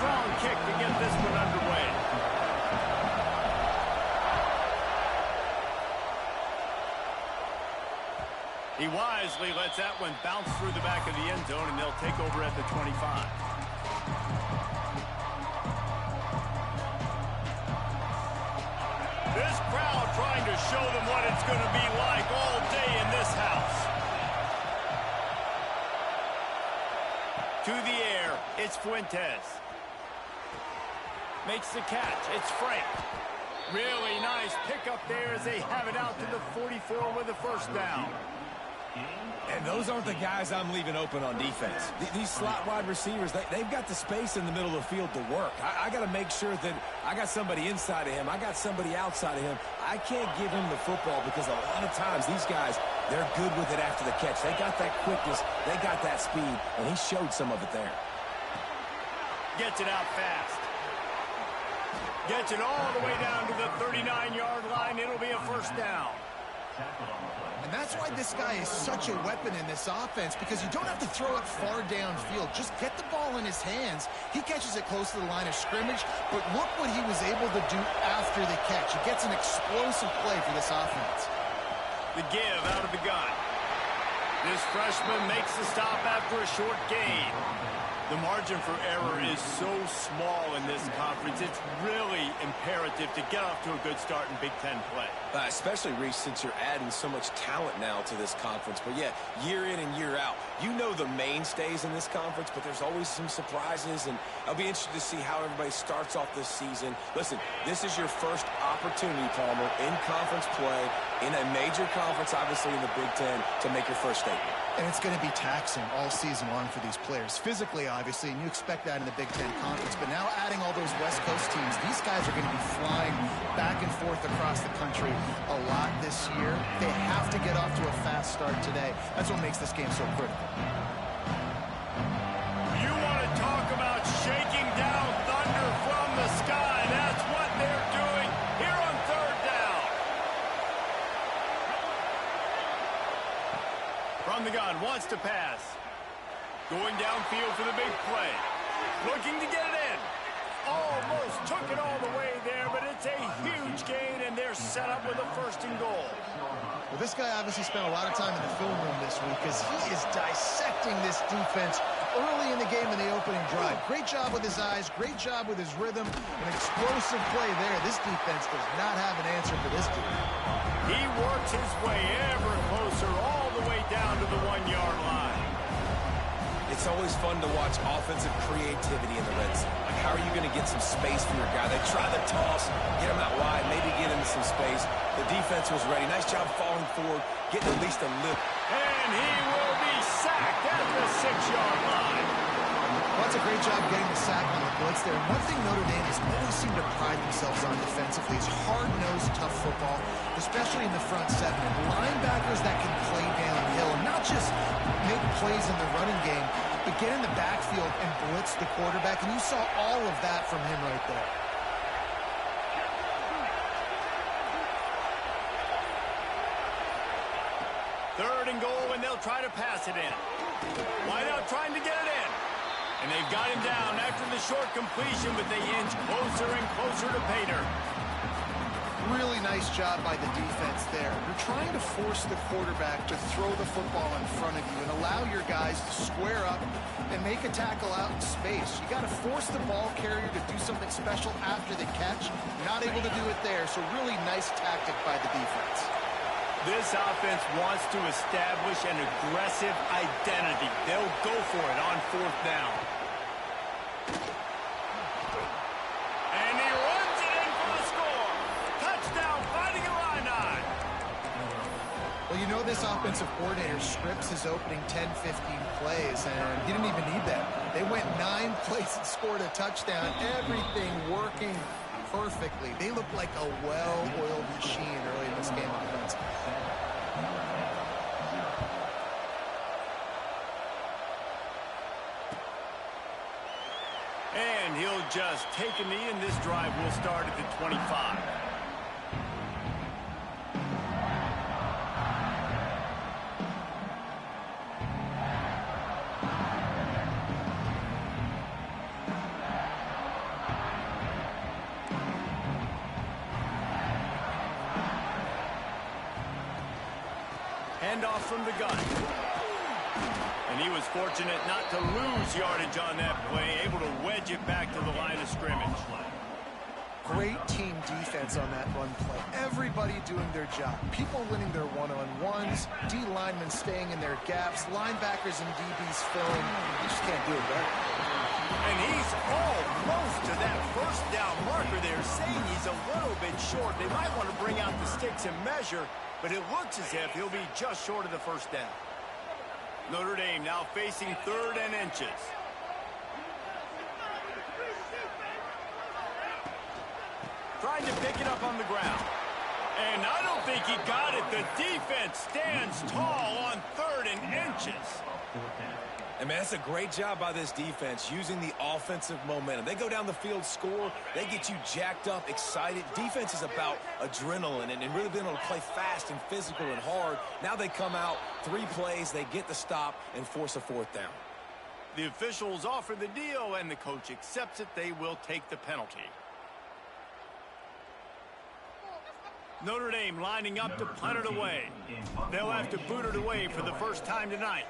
strong kick to get this one underway. He wisely lets that one bounce through the back of the end zone, and they'll take over at the 25. This crowd trying to show them what it's going to be like all day in this house. To the air, it's Fuentes. Makes the catch, it's Frank. Really nice pickup there as they have it out to the 44 with a first down. And those aren't the guys I'm leaving open on defense. These slot wide receivers, they've got the space in the middle of the field to work. I got to make sure that I got somebody inside of him. I got somebody outside of him. I can't give him the football because a lot of times these guys, they're good with it after the catch. They got that quickness. They got that speed, and he showed some of it there. Gets it out fast. Gets it all the way down to the 39-yard line. It'll be a first down. And that's why this guy is such a weapon in this offense, because you don't have to throw it far downfield. Just get the ball in his hands. He catches it close to the line of scrimmage, but look what he was able to do after the catch. He gets an explosive play for this offense. The give out of the gun. This freshman makes the stop after a short gain. The margin for error is so small in this conference. It's really imperative to get off to a good start in Big Ten play. Especially, Reese, since you're adding so much talent now to this conference. But, yeah, year in and year out, you know the mainstays in this conference, but there's always some surprises, and I'll be interested to see how everybody starts off this season. Listen, this is your first opportunity, Palmer, in conference play, in a major conference, obviously in the Big Ten, to make your first statement. And it's going to be taxing all season long for these players. Physically, obviously, and you expect that in the Big Ten Conference. But now adding all those West Coast teams, these guys are going to be flying back and forth across the country a lot this year. They have to get off to a fast start today. That's what makes this game so critical. You want to talk about shaking down thunder from the sky. That's what they're doing here on third down. From the gun, wants to pass. Going downfield for the big play. Looking to get it in. Almost took it all the way there, but it's a huge gain, and they're set up with a first and goal. Well, this guy obviously spent a lot of time in the film room this week because he is dissecting this defense early in the game in the opening drive. Great job with his eyes, great job with his rhythm, an explosive play there. This defense does not have an answer for this dude. He works his way ever closer all the way down to the 1-yard line. It's always fun to watch offensive creativity in the red zone. Like, how are you going to get some space for your guy? They try the toss, get him out wide, maybe get into some space. The defense was ready. Nice job falling forward, getting at least a lift. And he will be sacked at the 6-yard line. Well, that's a great job getting the sack on the blitz there. And one thing Notre Dame has always seemed to pride themselves on defensively is hard-nosed, tough football, especially in the front seven. And linebackers that can play downhill and not just make plays in the running game, but get in the backfield and blitz the quarterback. And you saw all of that from him right there. Third and goal, and they'll try to pass it in. Wideout trying to get it in. And they've got him down after the short completion, but they inch closer and closer to Pater. Really nice job by the defense there. You're trying to force the quarterback to throw the football in front of you and allow your guys to square up and make a tackle out in space. You got to force the ball carrier to do something special after the catch. Not able to do it there, so really nice tactic by the defense. This offense wants to establish an aggressive identity. They'll go for it on fourth down. And he runs it in for the score. Touchdown, Fighting Illini. Well, you know this offensive coordinator scripts his opening 10, 15 plays, and he didn't even need that. They went 9 plays and scored a touchdown. Everything working perfectly. They look like a well-oiled machine early in this game offensively. And he'll just take a knee, and this drive will start at the 25. handoff from the gun. And he was fortunate not to lose yardage on that play, able to wedge it back to the line of scrimmage. Great team defense on that run play. Everybody doing their job. People winning their one-on-ones, D linemen staying in their gaps, linebackers and DBs filling. You just can't do it better. And he's almost to that first down marker there, saying he's a little bit short. They might want to bring out the sticks and measure, but it looks as if he'll be just short of the first down. Notre Dame now facing 3rd and inches. Trying to pick it up on the ground. And I don't think he got it. The defense stands tall on 3rd and inches. And, man, that's a great job by this defense using the offensive momentum. They go down the field, score. They get you jacked up, excited. Defense is about adrenaline and really being able to play fast and physical and hard. Now they come out, 3 plays, they get the stop and force a 4th down. The officials offer the deal, and the coach accepts it. They will take the penalty. Notre Dame lining up to punt it away. They'll have to boot it away for the first time tonight.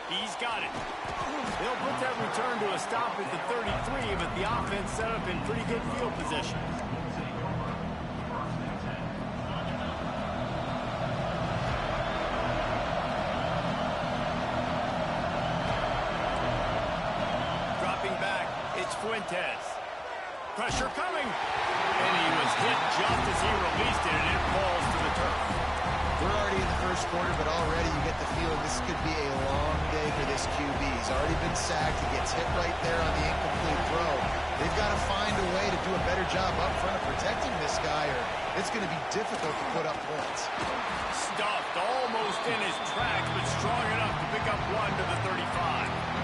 He's got it. They'll put that return to a stop at the 33, but the offense set up in pretty good field position. Dropping back, it's Fuentes. Pressure coming. And he was hit just as he released it, and it falls to the turf. We're already in the first quarter, but already you get the feeling this could be a long day for this QB. He's already been sacked. He gets hit right there on the incomplete throw. They've got to find a way to do a better job up front of protecting this guy, or it's going to be difficult to put up points. Stuffed almost in his tracks, but strong enough to pick up 1 to the 35.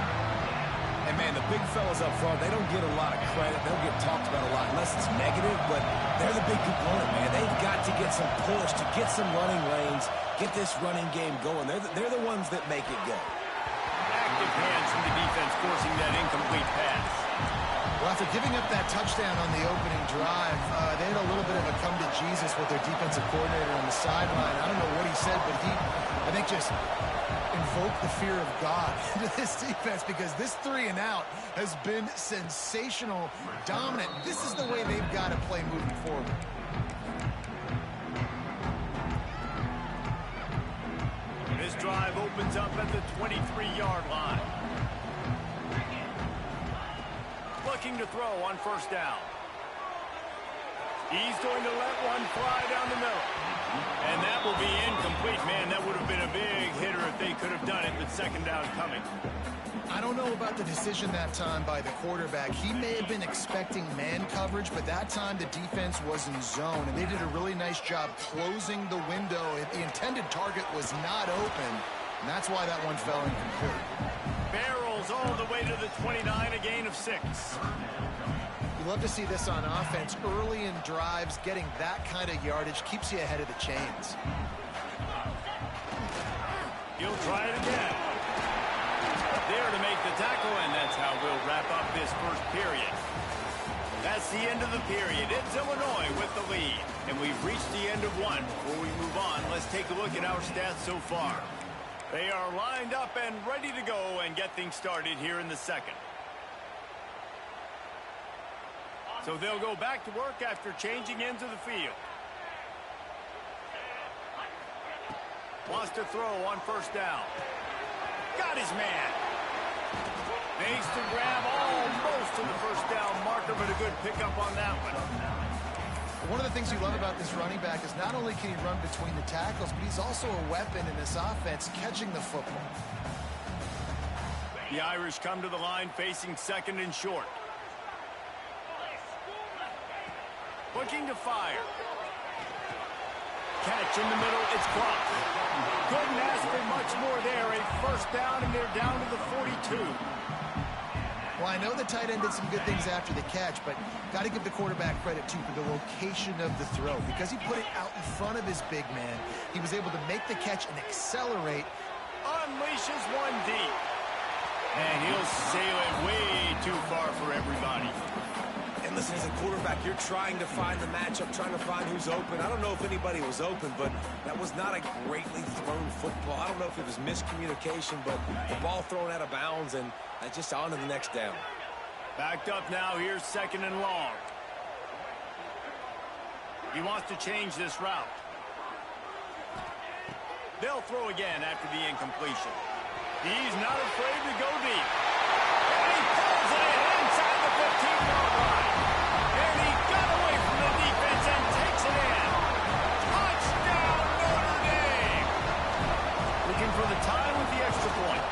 And, man, the big fellas up front, they don't get a lot of credit. They'll get talked about a lot unless it's negative, but they're the big component, man. They've got to get some push, to get some running lanes, get this running game going. They're the ones that make it go. Active hands from the defense forcing that incomplete pass. Well, after giving up that touchdown on the opening drive, they had a little bit of a come to Jesus with their defensive coordinator on the sideline. I don't know what he said, but he, I think, just invoke the fear of God into this defense, because this 3 and out has been sensational, dominant. This is the way they've got to play moving forward. This drive opens up at the 23-yard line. Looking to throw on first down. He's going to let one fly down the middle. And that will be incomplete. Man, that would have been a big hitter if they could have done it, but second down coming. I don't know about the decision that time by the quarterback. He may have been expecting man coverage, but that time the defense was in zone, and they did a really nice job closing the window. The intended target was not open, and that's why that one fell incomplete. Barrels all the way to the 29, a gain of 6. You love to see this on offense. Early in drives, getting that kind of yardage keeps you ahead of the chains. He'll try it again. There to make the tackle, and that's how we'll wrap up this first period. That's the end of the period. It's Illinois with the lead, and we've reached the end of one. Before we move on, let's take a look at our stats so far. They are lined up and ready to go and get things started here in the second. So they'll go back to work after changing into the field. Wants to throw on first down. Got his man. Makes the grab almost to the first down marker, but a good pickup on that one. One of the things you love about this running back is not only can he run between the tackles, but he's also a weapon in this offense, catching the football. The Irish come to the line facing second and short. Looking to fire. Catch in the middle, it's caught. Couldn't ask for much more there. A first down, and they're down to the 42. Well, I know the tight end did some good things after the catch, but got to give the quarterback credit, too, for the location of the throw. Because he put it out in front of his big man, he was able to make the catch and accelerate. Unleashes one deep. And he'll sail it way too far for everybody. And And listen, as a quarterback, you're trying to find the matchup, trying to find who's open. I don't know if anybody was open, but that was not a greatly thrown football. I don't know if it was miscommunication, but the ball thrown out of bounds, and just on to the next down. Backed up now. Here's 2nd and long. He wants to change this route. They'll throw again after the incompletion. He's not afraid to go deep. And he pulls it in inside the 15-yard line. And he got away from the defense and takes it in. Touchdown, Notre Dame! Looking for the tie with the extra point.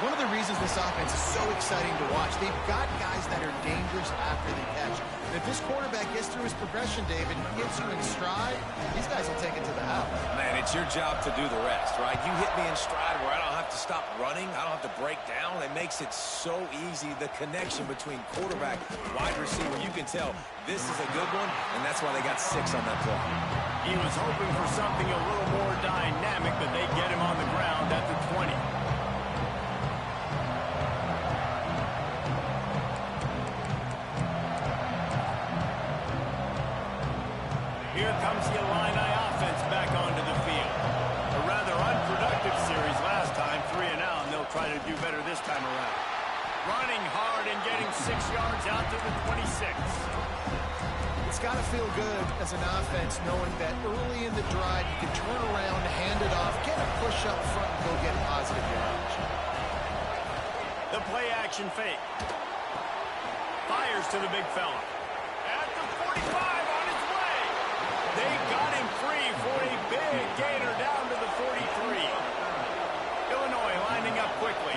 One of the reasons this offense is so exciting to watch, they've got guys that are dangerous after the catch. And if this quarterback gets through his progression, David, and gets you in stride, these guys will take it to the house. Man, it's your job to do the rest, right? You hit me in stride where I don't have to stop running. I don't have to break down. It makes it so easy. The connection between quarterback, wide receiver, you can tell this is a good one, and that's why they got 6 on that play. He was hoping for something a little more dynamic, but they get him on the ground at the 20. Here comes the Illini offense back onto the field. A rather unproductive series last time, 3 and out, and they'll try to do better this time around. Running hard and getting 6 yards out to the 26. It's got to feel good as an offense knowing that early in the drive you can turn around, hand it off, get a push up front, and go get positive yardage. The play action fake. Fires to the big fella. At the 45 on its way. They got him free for a big gainer down to the 43. Illinois lining up quickly.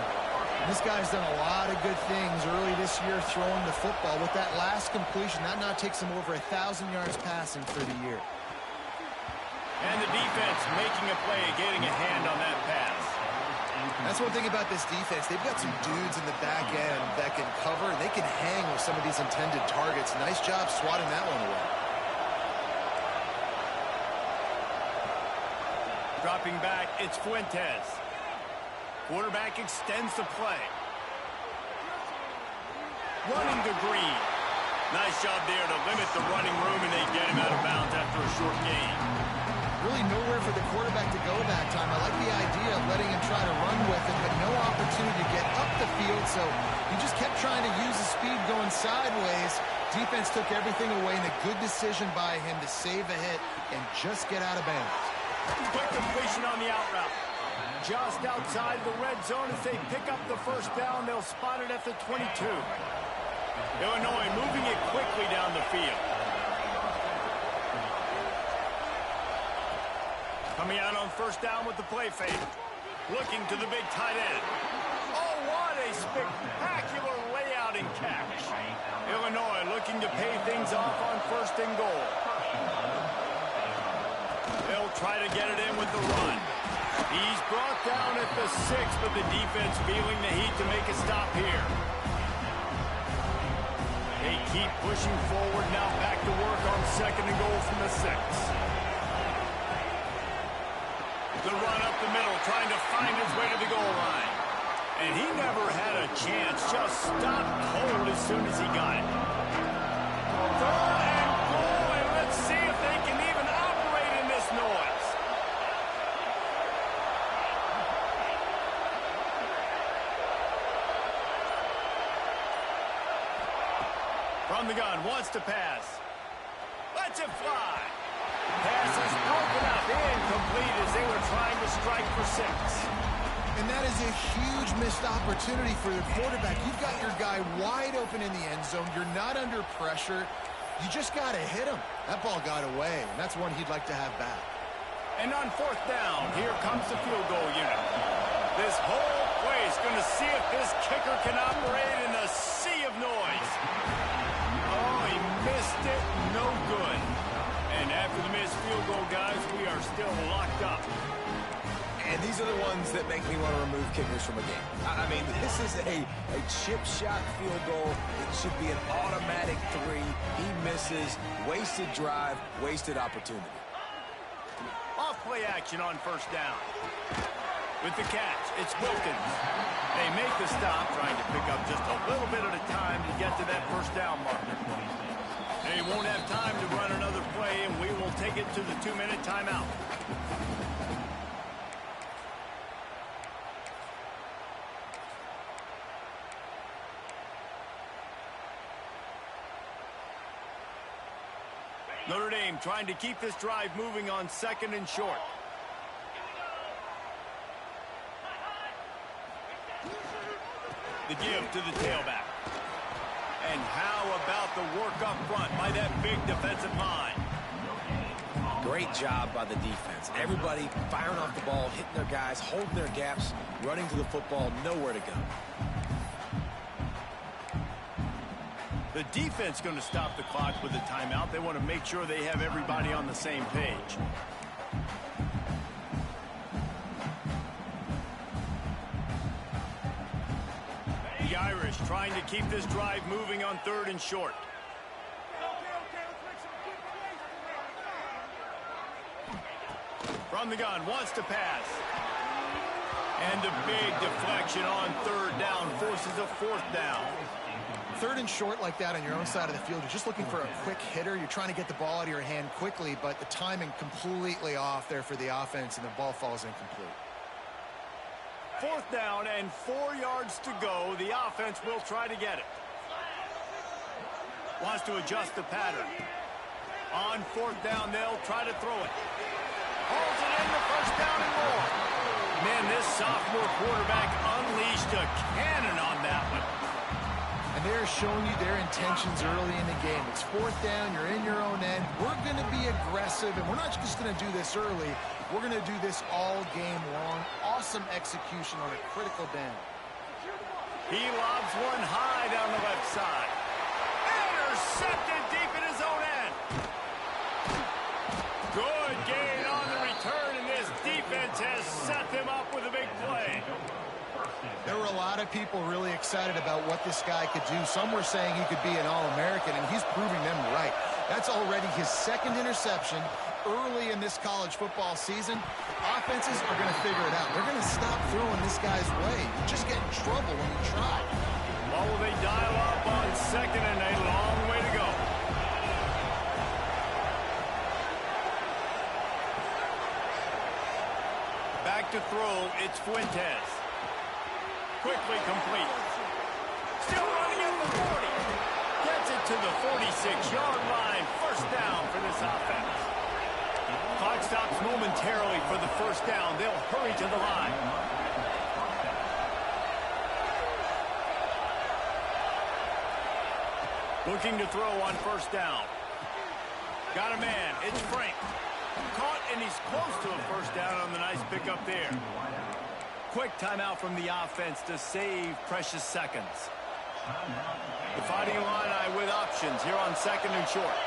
This guy's done a lot of good things early this year throwing the football. With that last completion, that now takes him over 1,000 yards passing for the year. And the defense making a play, getting a hand on that pass. That's one thing about this defense. They've got some dudes in the back end that can cover, and they can hang with some of these intended targets. Nice job swatting that one away. Dropping back, it's Fuentes. Quarterback extends the play. Running to Green. Nice job there to limit the running room, and they get him out of bounds after a short gain. Really nowhere for the quarterback to go that time. I like the idea of letting him try to run with it, but no opportunity to get up the field, so he just kept trying to use the speed going sideways. Defense took everything away, and a good decision by him to save a hit and just get out of bounds. Quick completion on the out route. Just outside the red zone as they pick up the first down. They'll spot it at the 22. Illinois moving it quickly down the field. Coming out on first down with the play fake. Looking to the big tight end. Oh, what a spectacular layout and catch. Illinois looking to pay things off on 1st and goal. They'll try to get it in with the run. He's brought down at the 6, but the defense feeling the heat to make a stop here. They keep pushing forward, now back to work on 2nd and goal from the 6. The run up the middle, trying to find his way to the goal line. And he never had a chance, just stopped cold as soon as he got it. 3rd and goal, and let's see if they can even operate in this noise. From the gun, wants to pass. Lets it fly. Pass is broken up, incomplete as they were trying to strike for 6. And that is a huge missed opportunity for the quarterback. You've got your guy wide open in the end zone. You're not under pressure. You just got to hit him. That ball got away, and that's one he'd like to have back. And on 4th down, here comes the field goal unit. This whole place going to see if this kicker can operate in a sea of noise. Oh, he missed it. No good. And after the missed field goal, guys, we are still locked up. And these are the ones that make me want to remove kickers from a game. I mean, this is a chip shot field goal. It should be an automatic 3. He misses. Wasted drive, wasted opportunity. Off play action on 1st down. With the catch, It's Wilkins. They make the stop, trying to pick up just a little bit at a time to get to that first down marker. They won't have time to run another play, and we will take it to the 2-minute timeout. Notre Dame trying to keep this drive moving on 2nd and short. The give to the tailback. And how about the work up front by that big defensive line? Great job by the defense. Everybody firing off the ball, hitting their guys, holding their gaps, running to the football, nowhere to go. The defense going to stop the clock with a timeout. They want to make sure they have everybody on the same page. The Irish trying to keep this drive moving on 3rd and short. From the gun, wants to pass. And a big deflection on 3rd down forces a 4th down. 3rd and short like that on your own side of the field, you're just looking for a quick hitter. You're trying to get the ball out of your hand quickly, but the timing completely off there for the offense, and the ball falls incomplete. 4th down and 4 yards to go. The offense will try to get it. Wants to adjust the pattern. On 4th down, they'll try to throw it. Holds it in the 1st down and more. Man, this sophomore quarterback unleashed a cannon on that one. And they're showing you their intentions early in the game. It's 4th down, you're in your own end. We're going to be aggressive, and we're not just going to do this early. We're going to do this all game long. Awesome execution on a critical down. He lobs one high down the left side. Intercepted deep in his own end. Good gain on the return, and this defense has set them up with a big play. There were a lot of people really excited about what this guy could do. Some were saying he could be an All-American, and he's proving them right. That's already his 2nd interception early in this college football season. Offenses are going to figure it out. They're going to stop throwing this guy's way. You just get in trouble when you try. Well, will they dial up on 2nd and a long way to go? Back to throw, it's Fuentes. Quickly complete. Still running at the 40. Gets it to the 46-yard line. 1st down for this offense. Clock stops momentarily for the 1st down. They'll hurry to the line. Looking to throw on 1st down. Got a man. It's Frank. Caught, and he's close to a 1st down on the nice pickup there. Quick timeout from the offense to save precious seconds. The Fighting Illini with options here on 2nd and short.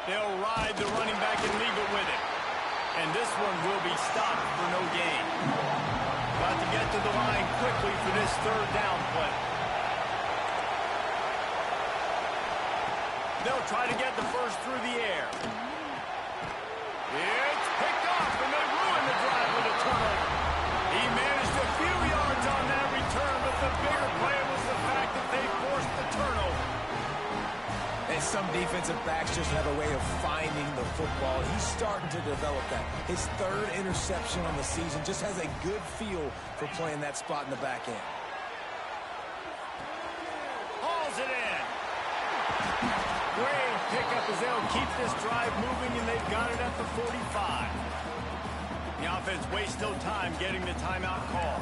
They'll ride the running back and leave it with him. And this one will be stopped for no gain. Got to get to the line quickly for this 3rd down play. They'll try to get the first through the air. It's picked off, and they ruin the drive with a turnover. He managed a few yards on that return, but the bigger play was the fact that they forced the turnover. And some defensive backs just have a way of finding the football. He's starting to develop that. His 3rd interception on the season, just has a good feel for playing that spot in the back end. Hauls it in. Great pickup as they'll keep this drive moving, and they've got it at the 45. The offense wastes no time getting the timeout call.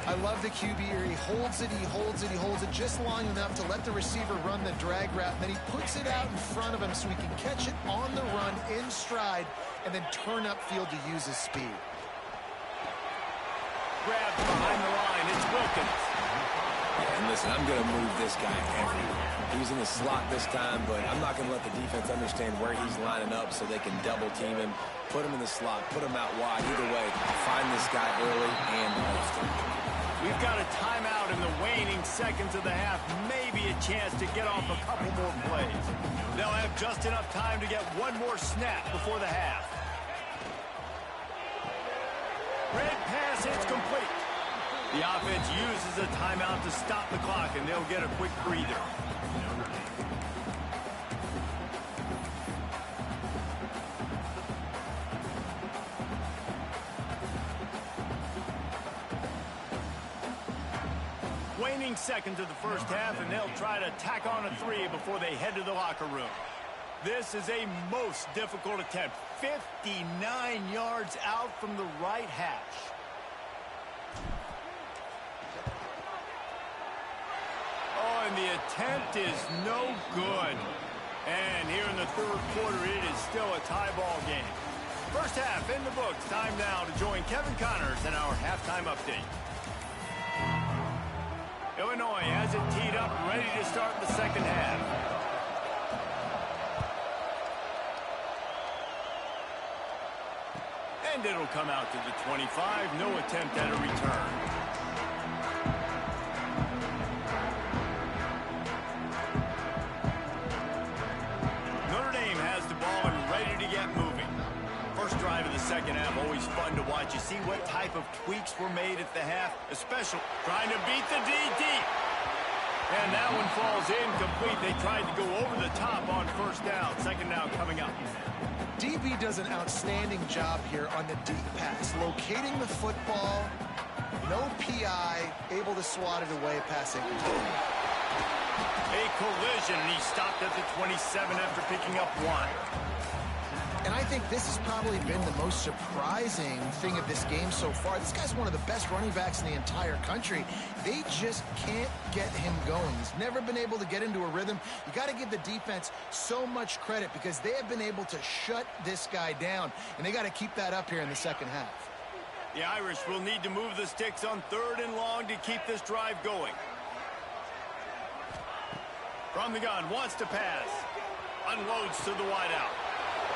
I love the QB here. He holds it, he holds it, he holds it just long enough to let the receiver run the drag route. Then he puts it out in front of him so he can catch it on the run in stride and then turn upfield to use his speed. Grabbed behind the line. It's Wilkins. And listen, I'm going to move this guy everywhere. He's in the slot this time, but I'm not going to let the defense understand where he's lining up so they can double team him, put him in the slot, put him out wide. Either way, find this guy early and often. We've got a timeout in the waning seconds of the half. Maybe a chance to get off a couple more plays. They'll have just enough time to get one more snap before the half. Red pass, it's complete. The offense uses a timeout to stop the clock, and they'll get a quick breather. Waning seconds of the first half, and they'll try to tack on a 3 before they head to the locker room. This is a most difficult attempt. 59 yards out from the right hash. Oh, and the attempt is no good. And here in the third quarter, it is still a tie ball game. First half in the books. Time now to join Kevin Connors in our halftime update. Illinois has it teed up, ready to start the second half. And it'll come out to the 25. No attempt at a return. Notre Dame has the ball and ready to get moving. First drive of the second half, always fun to watch. You see what type of tweaks were made at the half, especially trying to beat the D deep. And that one falls incomplete. They tried to go over the top on first down. Second down coming up. DB does an outstanding job here on the deep pass, locating the football, no PI, able to swat it away, passing. A collision, and he stopped at the 27 after picking up 1. And I think this has probably been the most surprising thing of this game so far. This guy's one of the best running backs in the entire country. They just can't get him going. He's never been able to get into a rhythm. You got to give the defense so much credit because they have been able to shut this guy down, and they got to keep that up here in the second half. The Irish will need to move the sticks on 3rd and long to keep this drive going. From the gun, wants to pass. Unloads to the wideout.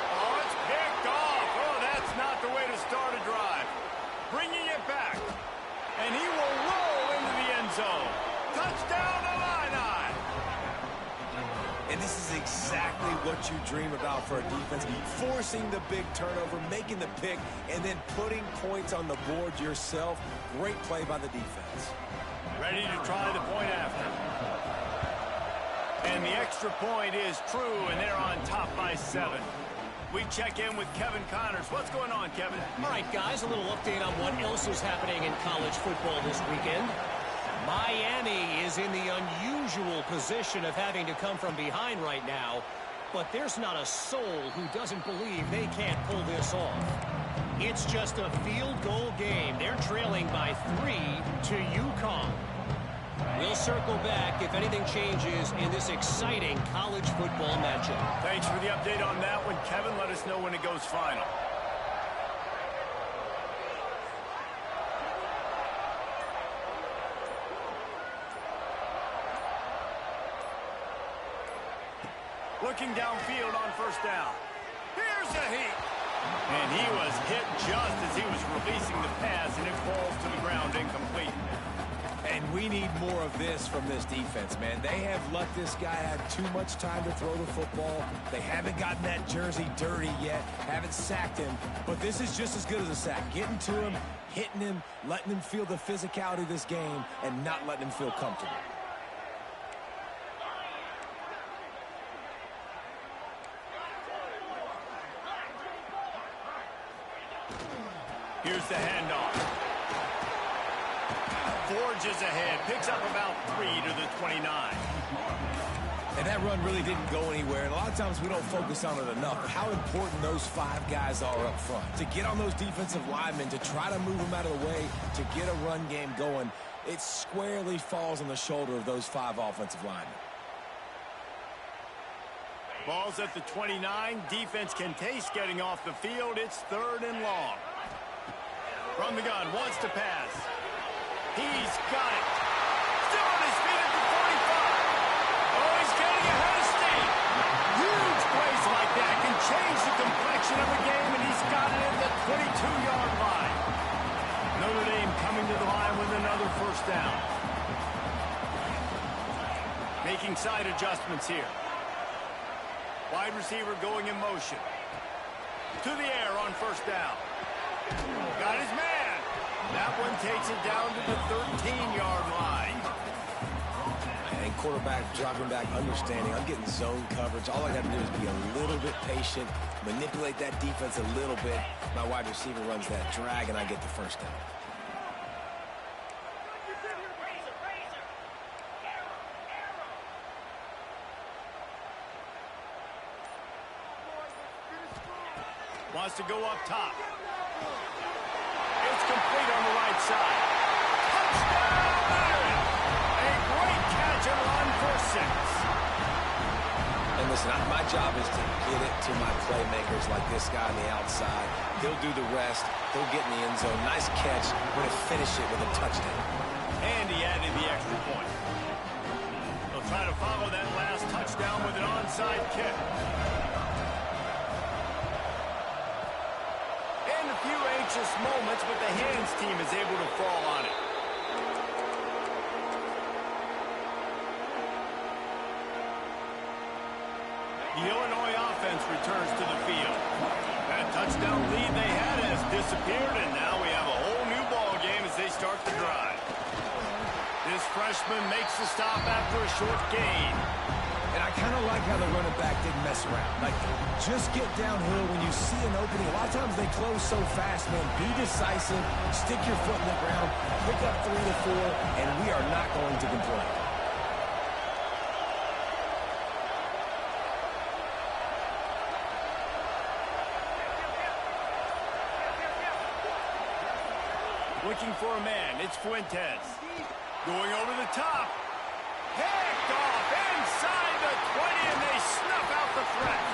Oh, it's picked off. Oh, that's not the way to start a drive. Bringing it back. And he will roll into the end zone. Touchdown, Illini. And this is exactly what you dream about for a defense. Forcing the big turnover, making the pick, and then putting points on the board yourself. Great play by the defense. Ready to try the point after. And the extra point is true, and they're on top by 7. We check in with Kevin Connors. What's going on, Kevin? All right, guys, a little update on what else is happening in college football this weekend. Miami is in the unusual position of having to come from behind right now, but there's not a soul who doesn't believe they can't pull this off. It's just a field goal game. They're trailing by 3 to UConn. We'll circle back if anything changes in this exciting college football matchup. Thanks for the update on that one, Kevin. Let us know when it goes final. Looking downfield on first down. Here's a heat. And he was hit just as he was releasing the pass, and it falls to the ground incomplete. And we need more of this from this defense, man. They have let this guy have too much time to throw the football. They haven't gotten that jersey dirty yet, haven't sacked him. But this is just as good as a sack. Getting to him, hitting him, letting him feel the physicality of this game, and not letting him feel comfortable. Here's the handoff. Forges ahead, picks up about 3 to the 29. And that run really didn't go anywhere. And a lot of times we don't focus on it enough. But how important those 5 guys are up front. To get on those defensive linemen, to try to move them out of the way, to get a run game going, it squarely falls on the shoulder of those 5 offensive linemen. Ball's at the 29. Defense can taste getting off the field. It's 3rd and long. From the gun, wants to pass. He's got it. Still on his feet at the 45. Oh, he's getting ahead of steam. Huge plays like that can change the complexion of a game, and he's got it at the 22-yard line. Notre Dame coming to the line with another first Making side adjustments here. Wide receiver going in motion. To the air on first down. Got his man. That one takes it down to the 13-yard line. And quarterback dropping back, understanding I'm getting zone coverage. All I got to do is be a little bit patient, manipulate that defense a little bit. My wide receiver runs that drag, and I get the first down. Wants to go up top. It's complete on the right side. Touchdown! A great catch and run for 6. And listen, my job is to get it to my playmakers like this guy on the outside. He'll do the rest. He'll get in the end zone. Nice catch. We're going to finish it with a touchdown. And he added the extra point. He'll try to follow that last touchdown with an onside kick. And a few anxious moments, but the hands team is able to fall on it. The Illinois offense returns to the field. That touchdown lead they had has disappeared, and now we have a whole new ball game as they start the drive. This freshman makes the stop after a short gain. And I kind of like how the running back didn't mess around. Like, just get downhill when you see an opening. A lot of times they close so fast, man. Be decisive, stick your foot in the ground, pick up 3 to 4, and we are not going to complain. Looking for a man, it's Fuentes. Going over the top. Picked off inside the 20, and they snuff out the threat.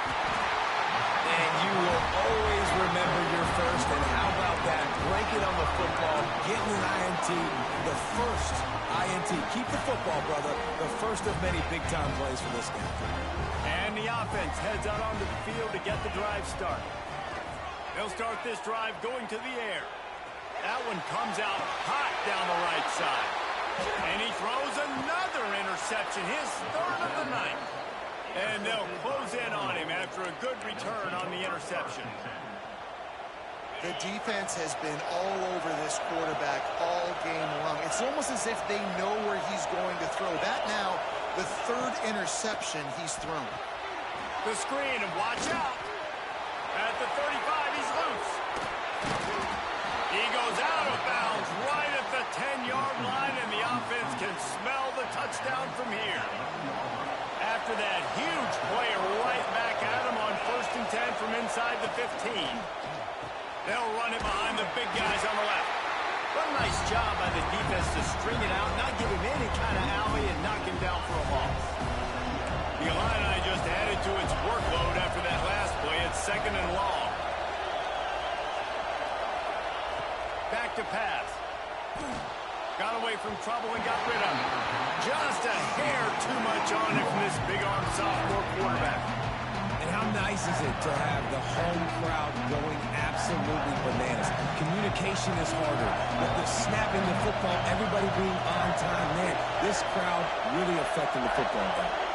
And you will always remember your first, and how about that? Breaking on the football, getting an INT, the first INT. Keep the football, brother. The first of many big-time plays for this guy. And the offense heads out onto the field to get the drive started. They'll start this drive going to the air. That one comes out hot down the right side. And he throws another interception, his 3rd of the night. And they'll close in on him after a good return on the interception. The defense has been all over this quarterback all game long. It's almost as if they know where he's going to throw. That now, the 3rd interception he's thrown. The screen, and watch out. At the 35, he's loose. He goes out of bounds right at the 10-yard line, and the offense can smell the touchdown from here. After that huge play right back at him on 1st and 10 from inside the 15. They'll run it behind the big guys on the left. What a nice job by the defense to string it out, not give him any kind of alley, and knock him down for a loss. The Illini just added to its workload after that last play. It's 2nd and long. Back to pass. Got away from trouble and got rid of it. Just a hair too much on it from this big-arm sophomore quarterback. And how nice is it to have the home crowd going absolutely bananas? Communication is harder, but the snapping the football, everybody being on time, man, this crowd really affecting the football game.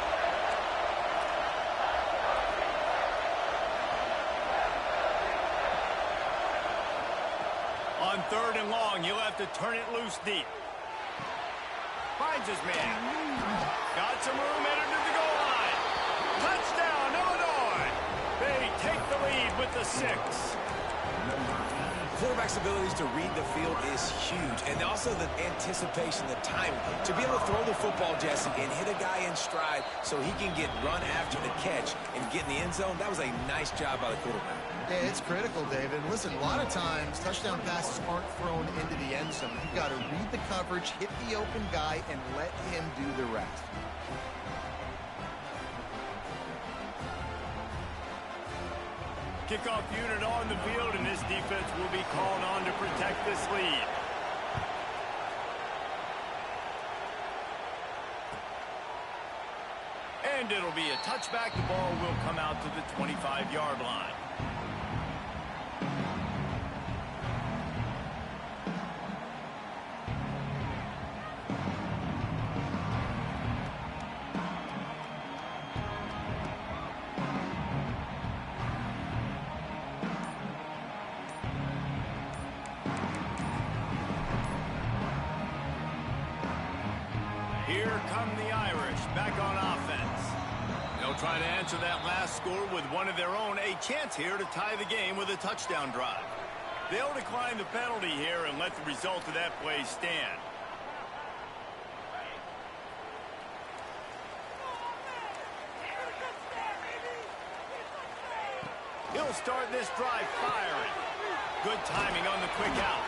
On 3rd and long, you'll have to turn it loose deep. Finds his man. Got some room, entered to the goal line. Touchdown, Illinois! They take the lead with the 6. Quarterback's abilities to read the field is huge, and also the anticipation, the timing. To be able to throw the football, Jesse, and hit a guy in stride so he can get run after the catch and get in the end zone, that was a nice job by the quarterback. Yeah, it's critical, David. Listen, a lot of times, touchdown passes aren't thrown into the end zone. You've got to read the coverage, hit the open guy, and let him do the rest. Kickoff unit on the field, and this defense will be called on to protect this lead. And it'll be a touchback. The ball will come out to the 25-yard line. Here come the Irish back on offense. They'll try to answer that last score with one of their own. A chance here to tie the game with a touchdown drive. They'll decline the penalty here and let the result of that play stand. He'll start this drive firing. Good timing on the quick out.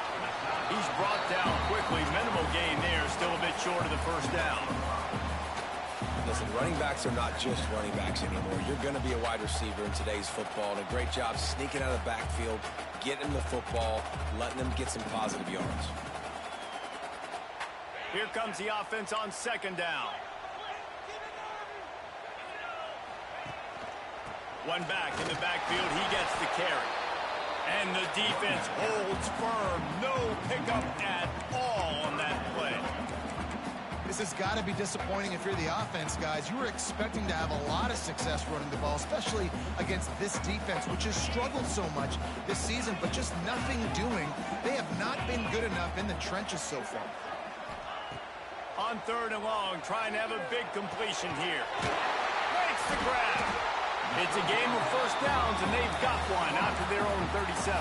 He's brought down quickly. Minimal gain there. Still a bit short of the first down. Listen, running backs are not just running backs anymore. You're going to be a wide receiver in today's football. And a great job sneaking out of the backfield, getting them the football, letting them get some positive yards. Here comes the offense on second down. One back in the backfield. He gets the carry. And the defense holds firm. No pickup at all on that play. This has got to be disappointing if you're the offense, guys. You were expecting to have a lot of success running the ball, especially against this defense, which has struggled so much this season, but just nothing doing. They have not been good enough in the trenches so far. On third and long, trying to have a big completion here. Makes the grab. It's a game of first downs, and they've got one out to their own 37.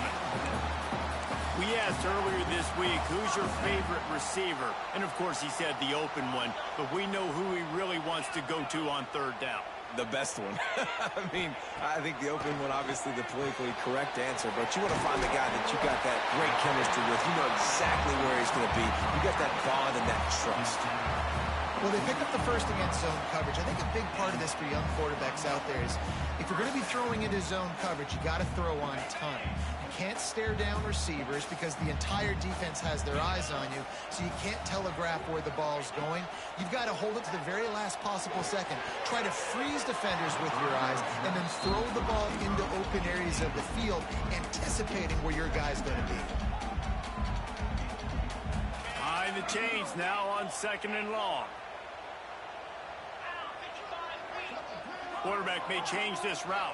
We asked earlier this week, who's your favorite receiver? And, of course, he said the open one, but we know who he really wants to go to on third down. The best one. I mean, I think the open one, obviously the politically correct answer, but you want to find the guy that you got that great chemistry with. You know exactly where he's going to be. You got that bond and that trust. Well, they picked up the first against zone coverage. I think a big part of this for young quarterbacks out there is if you're going to be throwing into zone coverage, you got to throw on time. You can't stare down receivers because the entire defense has their eyes on you, so you can't telegraph where the ball's going. You've got to hold it to the very last possible second. Try to freeze defenders with your eyes and then throw the ball into open areas of the field, anticipating where your guy's going to be. Behind the chains now on second and long. Quarterback may change this route.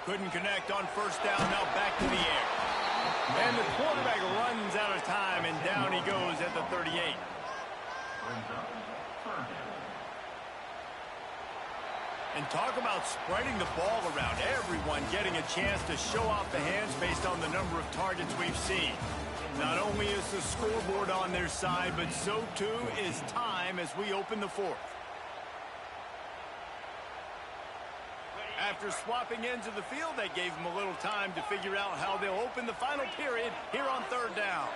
Couldn't connect on first down, now back to the air. And the quarterback runs out of time, and down he goes at the 38. And talk about spreading the ball around. Everyone getting a chance to show off the hands based on the number of targets we've seen. Not only is the scoreboard on their side, but so too is time as we open the fourth. After swapping ends of the field, that gave them a little time to figure out how they'll open the final period here on third down.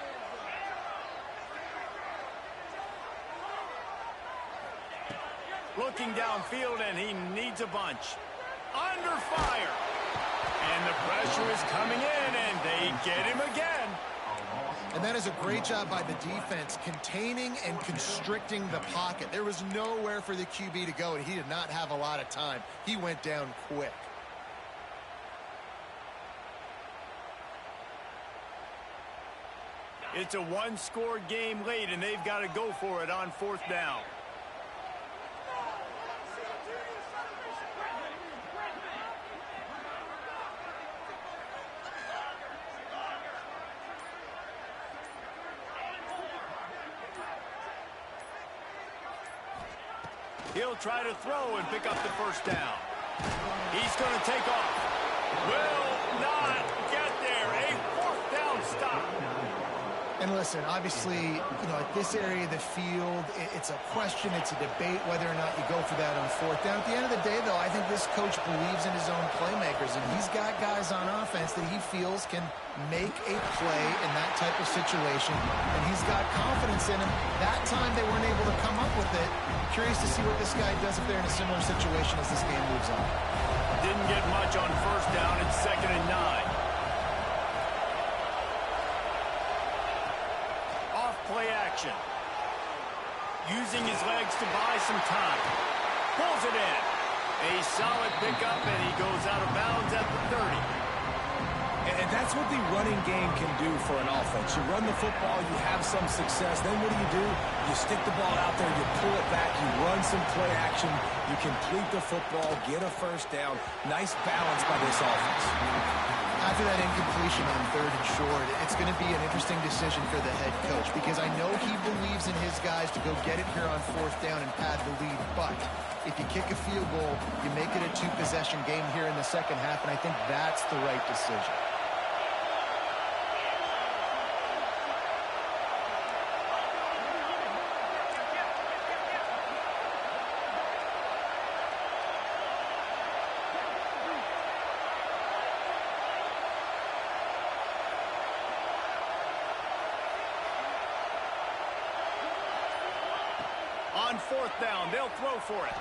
Looking downfield, and he needs a bunch. Under fire. And the pressure is coming in, and they get him again. And that is a great job by the defense, containing and constricting the pocket. There was nowhere for the QB to go, and he did not have a lot of time. He went down quick. It's a one-score game late, and they've got to go for it on fourth down. He'll try to throw and pick up the first down. He's going to take off. Will not get there. A fourth down stop. And listen, obviously, you know, at this area of the field, it's a question, it's a debate whether or not you go for that on fourth down. At the end of the day, though, I think this coach believes in his own playmakers, and he's got guys on offense that he feels can make a play in that type of situation, and he's got confidence in him. That time they weren't able to come up with it. Curious to see what this guy does if they're in a similar situation as this game moves on. Didn't get much on first down. It's 2nd and 9. Play action. Using his legs to buy some time. Pulls it in. A solid pickup, and he goes out of bounds at the 30. And that's That's what the running game can do for an offense. You run the football, you have some success. Then what do? You stick the ball out there, you pull it back, you run some play action, you complete the football, get a first down. Nice balance by this offense. After that incompletion on 3rd and short, it's going to be an interesting decision for the head coach because I know he believes in his guys to go get it here on 4th down and pad the lead. But if you kick a field goal, you make it a 2-possession game here in the second half, and I think that's the right decision. On 4th down, they'll throw for it.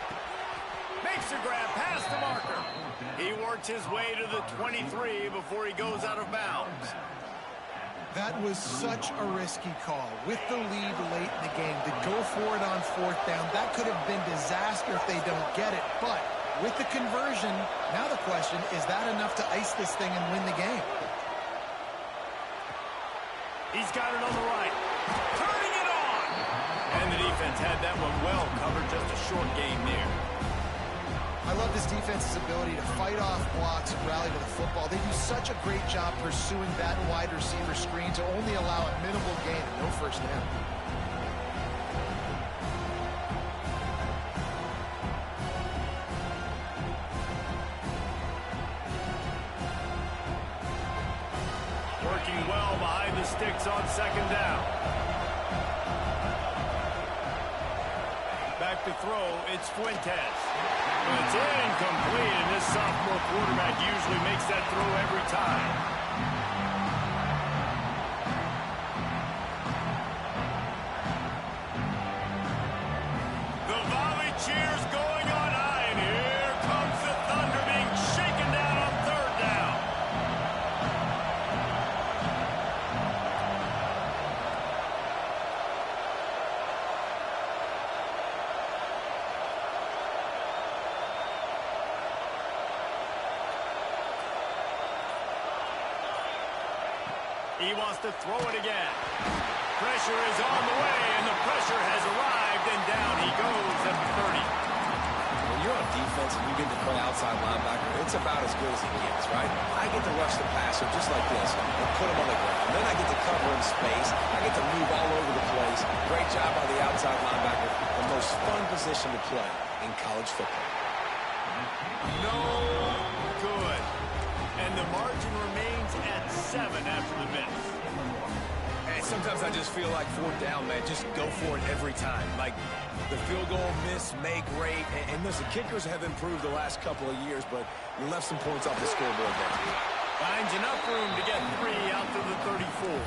Makes a grab past the marker. He works his way to the 23 before he goes out of bounds. That was such a risky call. With the lead late in the game, to go for it on 4th down, that could have been disaster if they don't get it. But with the conversion, now the question, is that enough to ice this thing and win the game? He's got it on the right. Turning it on! And the defense had that one well covered, just a short game there. I love this defense's ability to fight off blocks and rally to the football. They do such a great job pursuing that wide receiver screen to only allow a minimal gain and no first down. Working well behind the sticks on 2nd down. Back to throw, it's Fuentes. It's incomplete, and this sophomore quarterback usually makes that throw every time. The volley cheers going on high, and here comes the Thunder being shaken down on 3rd down. He wants to throw it again. Pressure is on the way, and the pressure has arrived, and down he goes at the 30. When you're on defense and you get to play outside linebacker, it's about as good as it gets, right? I get to rush the passer just like this and put him on the ground. Then I get to cover in space. I get to move all over the place. Great job by the outside linebacker. The most fun position to play in college football. No good. And the margin remains at 7 after the miss. And sometimes I just feel like 4th down, man, just go for it every time. Like the field goal miss, make rate. And listen, kickers have improved the last couple of years, but we left some points off the scoreboard there. Finds enough room to get 3 out to the 34.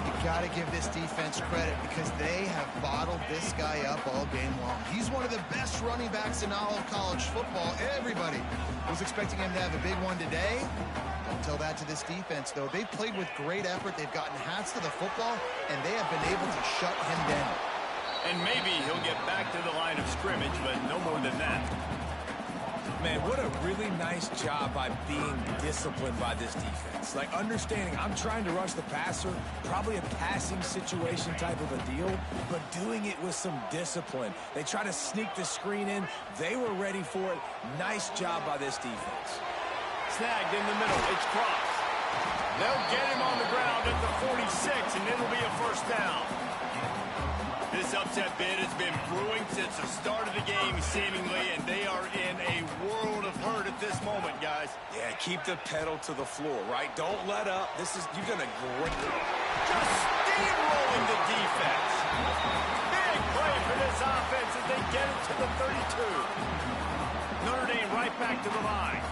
You got to give this defense credit because they have bottled this guy up all game long. He's one of the best running backs in all of college football. Everybody was expecting him to have a big one today. Don't tell that to this defense, though. They've played with great effort. They've gotten hats to the football, and they have been able to shut him down. And maybe he'll get back to the line of scrimmage, but no more than that. Man, what a really nice job by being disciplined by this defense. Like understanding I'm trying to rush the passer, probably a passing situation type of a deal, but doing it with some discipline. They try to sneak the screen in. They were ready for it. Nice job by this defense. Snagged in the middle. It's Cross. They'll get him on the ground at the 46, and it'll be a first down. This upset bid has been brewing since the start of the game, seemingly, and they are in a world of hurt at this moment, guys. Yeah, keep the pedal to the floor, right? Don't let up. You've done a great job. Just steamrolling the defense. Big play for this offense as they get it to the 32. Notre Dame right back to the line.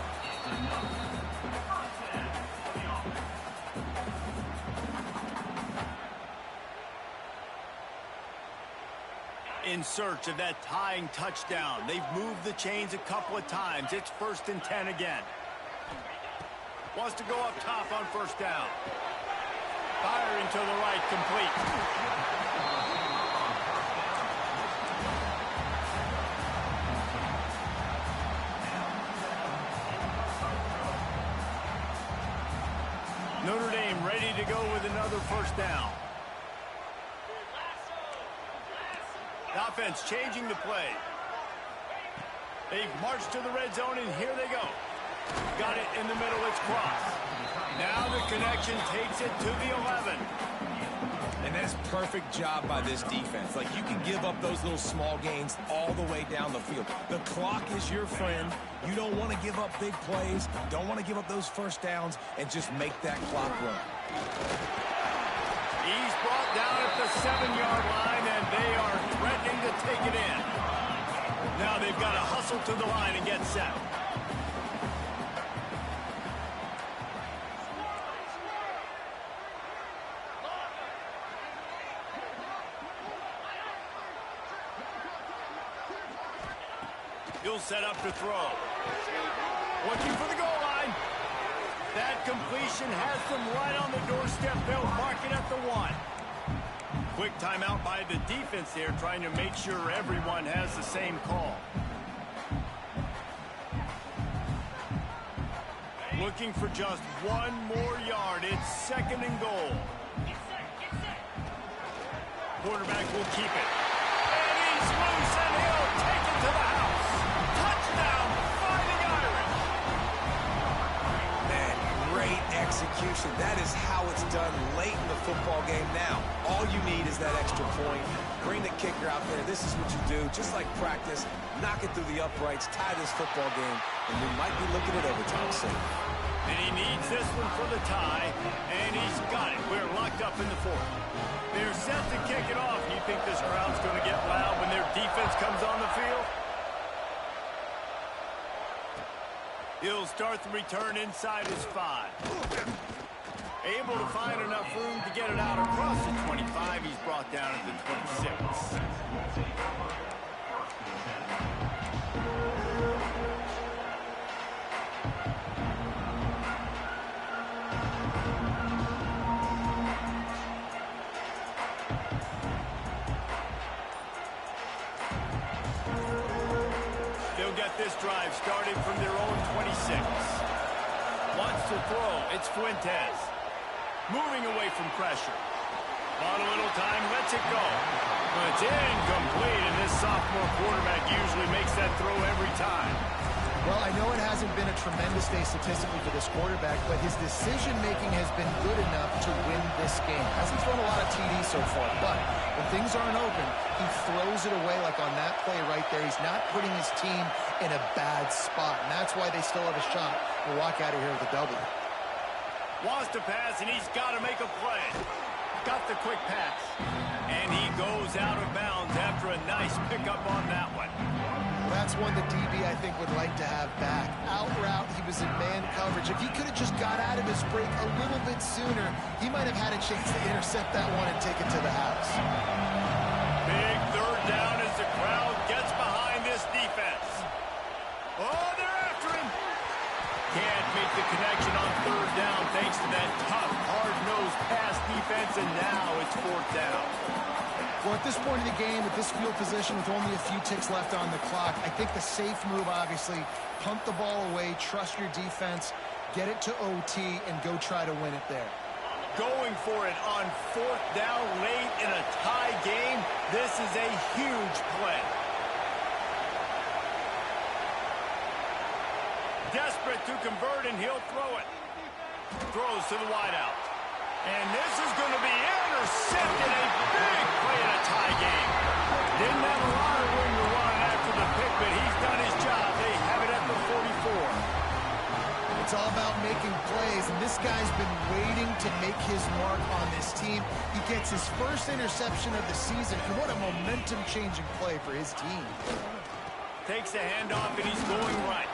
In search of that tying touchdown. They've moved the chains a couple of times. It's 1st and 10 again. Wants to go up top on 1st down. Firing to the right, complete. Notre Dame ready to go with another first down. The offense changing the play. They've marched to the red zone, and here they go. Got it in the middle. It's crossed. Now the connection takes it to the 11. And that's perfect job by this defense. Like, you can give up those little small gains all the way down the field. The clock is your friend. You don't want to give up big plays. Don't want to give up those first downs and just make that clock run. He's brought down at the 7-yard line, and they are threatening to take it in. Now they've got to hustle to the line and get set. He'll set up to throw. Looking for the goal line. That completion has them right on the doorstep. They'll mark it at the 1. Quick timeout by the defense there, trying to make sure everyone has the same call. Looking for just 1 more yard. It's 2nd and goal. Quarterback will keep it. And he's loose, and he'll take it to the house. Touchdown, Fighting Irish. Man, great execution. That is how it's done late in the football game. Now, all you need is that extra point. Bring the kicker out there. This is what you do. Just like practice, knock it through the uprights, tie this football game, and we might be looking at overtime soon. And he needs this one for the tie, and he's got it. We're locked up in the 4th. They're set to kick it off. You think this crowd's going to get loud when their defense comes on the field? He'll start the return inside his 5. Able to find enough room to get it out across the 25. He's brought down at the 26. This drive started from their own 26. Wants to throw. It's Fuentes. Moving away from pressure. On a little time, lets it go. It's incomplete, and this sophomore quarterback usually makes that throw every time. Well, I know it hasn't been a tremendous day statistically for this quarterback, but his decision-making has been good enough to win this game. Hasn't thrown a lot of TDs so far, but when things aren't open, he throws it away like on that play right there. He's not putting his team in a bad spot, and that's why they still have a shot to walk out of here with a W. Wants to pass, and he's got to make a play. Got the quick pass, and he goes out of bounds after a nice pickup on that one. That's one the DB, I think, would like to have back. Out route, he was in man coverage. If he could have just got out of his break a little bit sooner, he might have had a chance to intercept that one and take it to the house. Big 3rd down as the crowd gets behind this defense. Oh, they're after him. Can't make the connection on 3rd down thanks to that tough, hard-nosed pass defense, and now it's 4th down. Well, at this point in the game, at this field position with only a few ticks left on the clock, I think the safe move, obviously, punt the ball away, trust your defense, get it to OT, and go try to win it there. Going for it on 4th down late in a tie game, this is a huge play. Desperate to convert, and he'll throw it. Throws to the wideout. And this is going to be intercepted. A big play in a tie game. Didn't have a lot of room to run after the pick, but he's done his job. They have it at the 44. It's all about making plays, and this guy's been waiting to make his mark on this team. He gets his first interception of the season, and what a momentum-changing play for his team. Takes the handoff, and he's going right.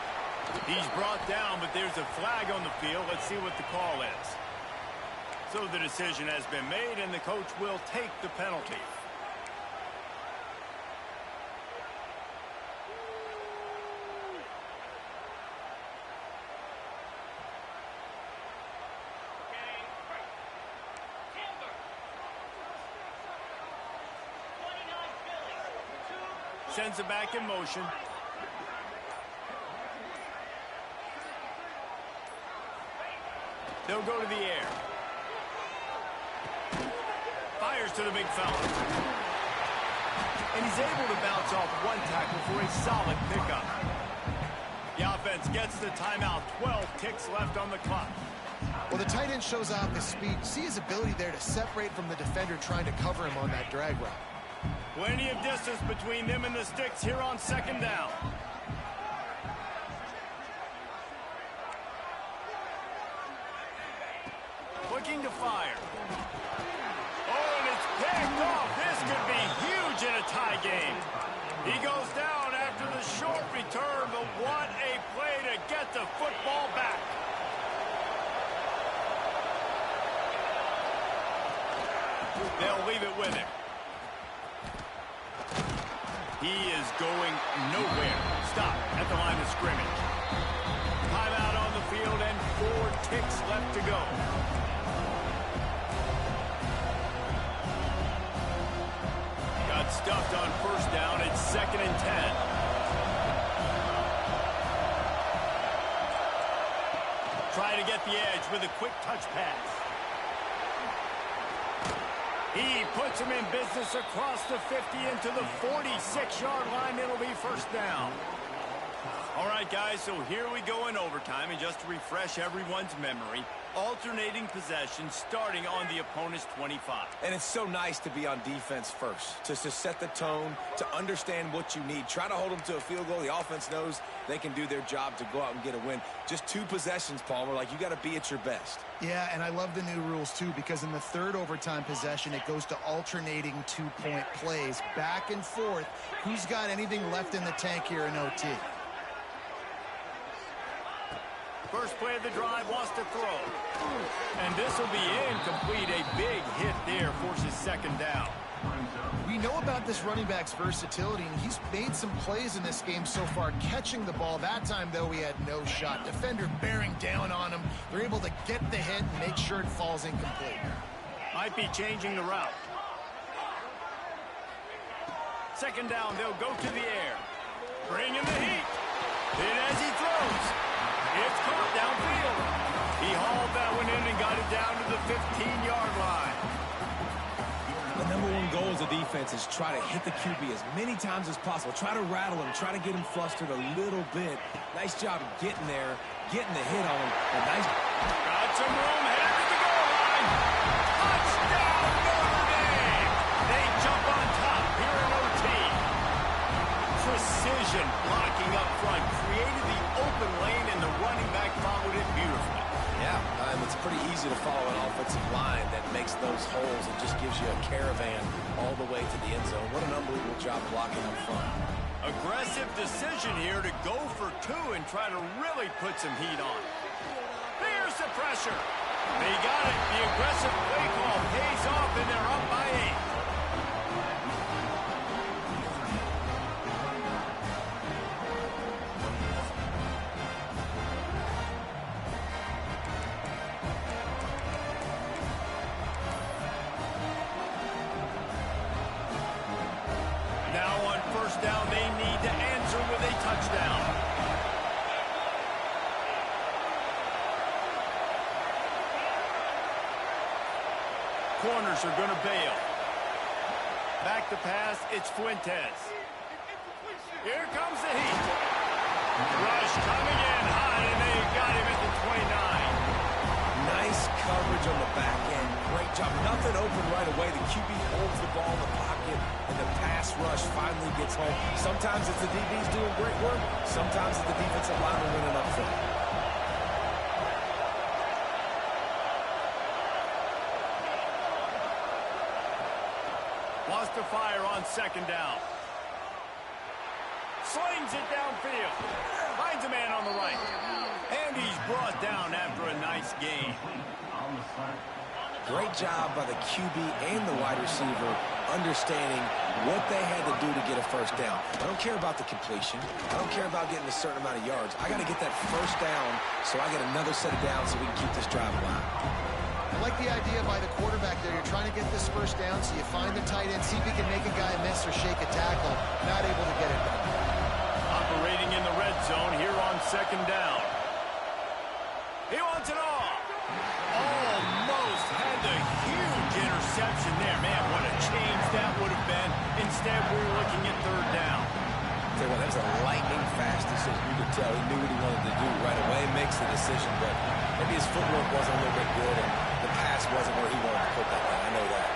He's brought down, but there's a flag on the field. Let's see what the call is. So the decision has been made, and the coach will take the penalty. Sends it back in motion. They'll go to the air. Fires to the big fella. And he's able to bounce off one tackle for a solid pickup. The offense gets the timeout. 12 ticks left on the clock. Well, the tight end shows off his speed. See his ability there to separate from the defender trying to cover him on that drag route. Plenty of distance between them and the sticks here on second down. Looking to fire. Oh, and it's picked off. This could be huge in a tie game. He goes down after the short return, but what a play to get the football back. They'll leave it with him. He is going nowhere. Stop at the line of scrimmage. Timeout on the field and 4 ticks left to go. Got stuffed on first down. It's 2nd and 10. Trying to get the edge with a quick touch pass. He puts him in business across the 50 into the 46-yard line. It'll be first down. All right, guys, so here we go in overtime. And just to refresh everyone's memory, alternating possession starting on the opponent's 25. And it's so nice to be on defense first, to set the tone, to understand what you need. Try to hold them to a field goal. The offense knows they can do their job to go out and get a win. Just 2 possessions, Palmer. Like, you got to be at your best. Yeah, and I love the new rules, too, because in the 3rd overtime possession, it goes to alternating 2-point plays, back and forth. Who's got anything left in the tank here in OT? First play of the drive, wants to throw. And this will be incomplete. A big hit there forces 2nd down. We know about this running back's versatility, and he's made some plays in this game so far, catching the ball. That time, though, he had no shot. Defender bearing down on him. They're able to get the hit and make sure it falls incomplete. Might be changing the route. 2nd down, they'll go to the air. Bring in the heat. Hit as he throws. It's caught downfield. He hauled that one in and got it down to the 15-yard line. The number 1 goal as a defense is try to hit the QB as many times as possible. Try to rattle him. Try to get him flustered a little bit. Nice job getting there, getting the hit on him. Got some room, headed to the goal line. Touchdown, Notre Dame. They jump on top here in OT. Precision blocking up front. Created the open lane, and the running back followed it beautifully. Yeah, it's pretty easy to follow an offensive line that makes those holes and just gives you a caravan all the way to the end zone. What an unbelievable job blocking up front. Aggressive decision here to go for 2 and try to really put some heat on. Here's the pressure. They got it. The aggressive play call pays off, and they're up by 8. Down, they need to answer with a touchdown. Corners are going to bail. Back to pass, it's Fuentes. Here comes the heat. Rush coming in high, and they got him at the 29. Nice coverage on the back end. Great job. Nothing open right away. The QB holds the ball in the pocket, and the pass rush finally gets home. Sometimes it's the DBs doing great work. Sometimes it's the defensive lineman winning up front. Wants to fire on 2nd down. Slings it downfield. Finds a man on the right. And he's brought down after a nice gain. Great job by the QB and the wide receiver understanding what they had to do to get a first down. I don't care about the completion. I don't care about getting a certain amount of yards. I got to get that first down so I get another set of downs so we can keep this drive alive. I like the idea by the quarterback there. You're trying to get this first down, so you find the tight end, see if he can make a guy miss or shake a tackle. Not able to get it done. Operating in the red zone here on 2nd down. He wants it all. the huge interception there. Man, what a change that would have been. Instead, we were looking at third down. Tell you what, that was a lightning-fast decision. You could tell he knew what he wanted to do right away, makes the decision, but maybe his footwork wasn't a little bit good, and the pass wasn't where he wanted to put that thing. I know that.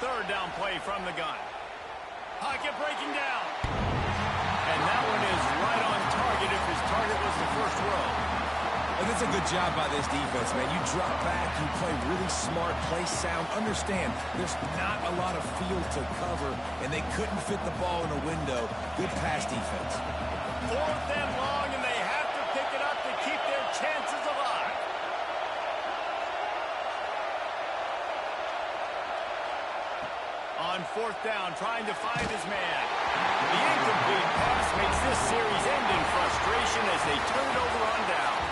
Third down play from the gun. Pocket breaking down. And that one is right on target if his target was the first row. And that's a good job by this defense, man. You drop back, you play really smart, play sound. Understand, there's not a lot of field to cover, and they couldn't fit the ball in a window. Good pass defense. Fourth and long, and they have to pick it up to keep their chances alive. On fourth down, trying to find his man. The incomplete pass makes this series end in frustration as they turn it over on down.